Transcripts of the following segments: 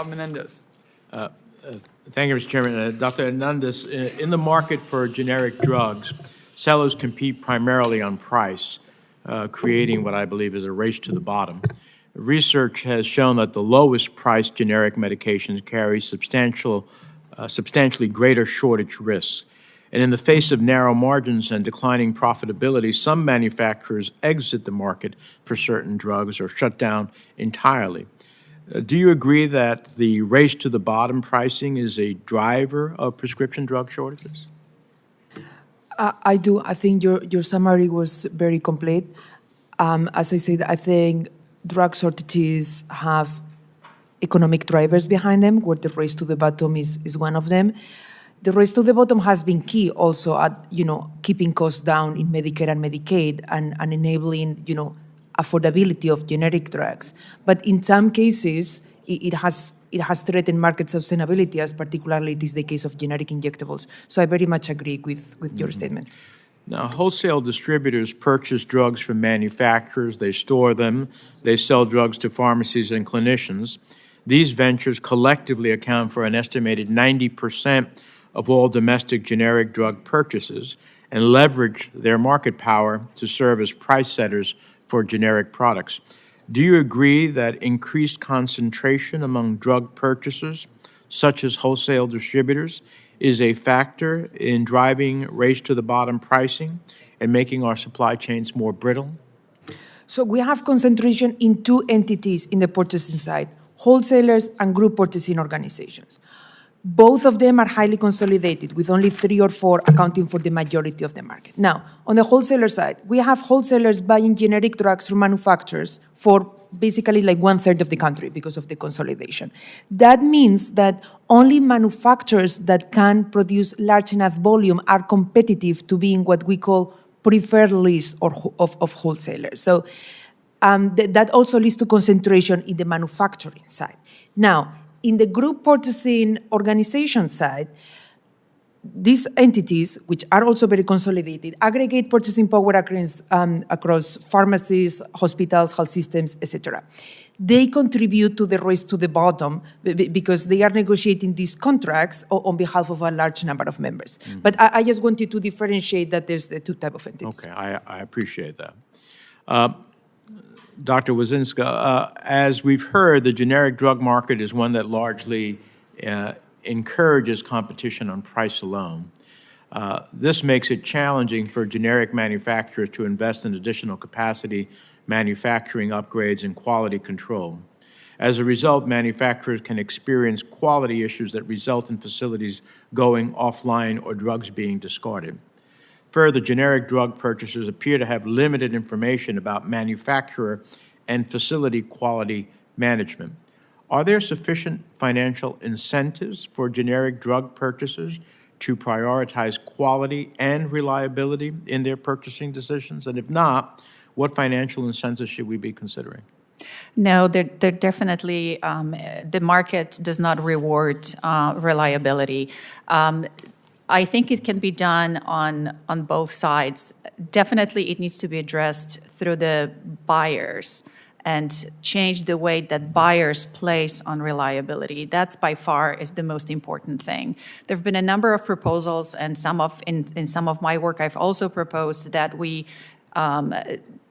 Menendez. Thank you, Mr. Chairman. Dr. Hernandez, in the market for generic drugs, sellers compete primarily on price, creating what I believe is a race to the bottom. Research has shown that the lowest priced generic medications carry substantially greater shortage risks. And in the face of narrow margins and declining profitability, some manufacturers exit the market for certain drugs or shut down entirely. Do you agree that the race to the bottom pricing is a driver of prescription drug shortages? I do. I think your summary was very complete. As I said, I think drug shortages have economic drivers behind them, where the race to the bottom is one of them. The race to the bottom has been key also at keeping costs down in Medicare and Medicaid and enabling affordability of generic drugs. But in some cases, it has threatened market sustainability, as particularly it is the case of generic injectables. So I very much agree with your statement. Now, wholesale distributors purchase drugs from manufacturers, they store them, they sell drugs to pharmacies and clinicians. These ventures collectively account for an estimated 90% of all domestic generic drug purchases and leverage their market power to serve as price setters for generic products. Do you agree that increased concentration among drug purchasers, such as wholesale distributors, is a factor in driving race to the bottom pricing and making our supply chains more brittle? So we have concentration in two entities in the purchasing side, wholesalers and group purchasing organizations. Both of them are highly consolidated, with only 3 or 4 accounting for the majority of the market. Now, on the wholesaler side, we have wholesalers buying generic drugs from manufacturers for basically like 1/3 of the country because of the consolidation. That means that only manufacturers that can produce large enough volume are competitive to be in what we call preferred list of wholesalers. So that also leads to concentration in the manufacturing side. Now, in the group purchasing organization side, these entities, which are also very consolidated, aggregate purchasing power across pharmacies, hospitals, health systems, etc. They contribute to the race to the bottom because they are negotiating these contracts on behalf of a large number of members. Mm-hmm. But I just wanted to differentiate that there's the two types of entities. Okay, I appreciate that. Dr. Wazinska, as we've heard, the generic drug market is one that largely encourages competition on price alone. This makes it challenging for generic manufacturers to invest in additional capacity, manufacturing upgrades, and quality control. As a result, manufacturers can experience quality issues that result in facilities going offline or drugs being discarded. Further, generic drug purchasers appear to have limited information about manufacturer and facility quality management. Are there sufficient financial incentives for generic drug purchasers to prioritize quality and reliability in their purchasing decisions? And if not, what financial incentives should we be considering? No, they're definitely, the market does not reward reliability. I think it can be done on both sides. Definitely it needs to be addressed through the buyers and change the way that buyers place on reliability. That's by far is the most important thing. There have been a number of proposals, and in some of my work I've also proposed that we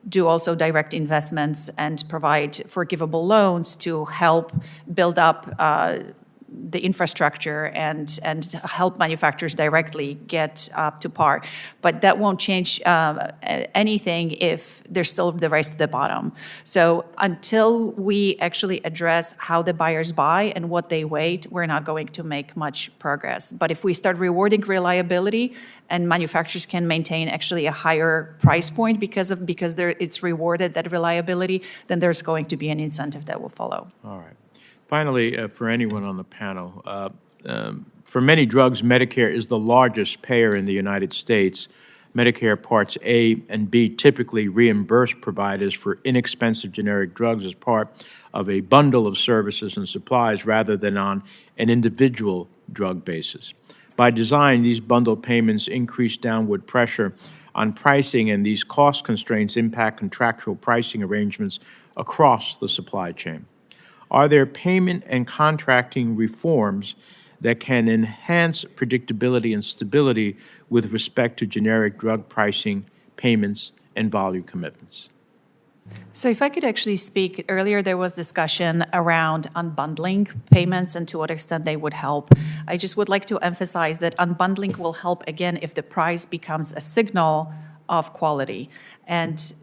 do also direct investments and provide forgivable loans to help build up the infrastructure and help manufacturers directly get up to par. But that won't change anything if there's still the race to the bottom. So until we actually address how the buyers buy and what they wait, we're not going to make much progress. But if we start rewarding reliability and manufacturers can maintain actually a higher price point because it's rewarded, that reliability, then there's going to be an incentive that will follow. All right. Finally, for anyone on the panel, for many drugs, Medicare is the largest payer in the United States. Medicare Parts A and B typically reimburse providers for inexpensive generic drugs as part of a bundle of services and supplies rather than on an individual drug basis. By design, these bundle payments increase downward pressure on pricing, and these cost constraints impact contractual pricing arrangements across the supply chain. Are there payment and contracting reforms that can enhance predictability and stability with respect to generic drug pricing, payments, and volume commitments? So if I could actually speak, earlier there was discussion around unbundling payments and to what extent they would help. I just would like to emphasize that unbundling will help, again, if the price becomes a signal of quality. And,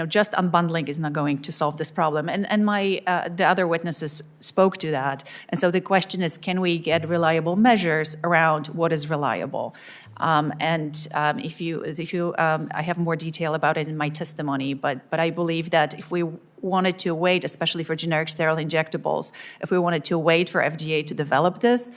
just unbundling is not going to solve this problem. And the other witnesses spoke to that. And so the question is, can we get reliable measures around what is reliable? If you, I have more detail about it in my testimony, but I believe that if we wanted to wait, especially for generic sterile injectables, if we wanted to wait for FDA to develop this,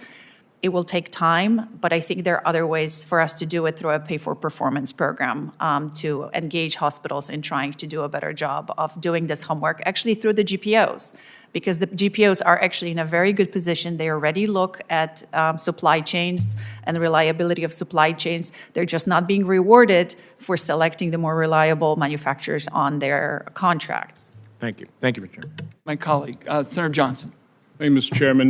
it will take time, but I think there are other ways for us to do it through a pay-for-performance program to engage hospitals in trying to do a better job of doing this homework, actually through the GPOs, because the GPOs are actually in a very good position. They already look at supply chains and the reliability of supply chains. They're just not being rewarded for selecting the more reliable manufacturers on their contracts. Thank you. Thank you, Mr. Chairman. My colleague, Senator Johnson. Thank you, Mr. Chairman.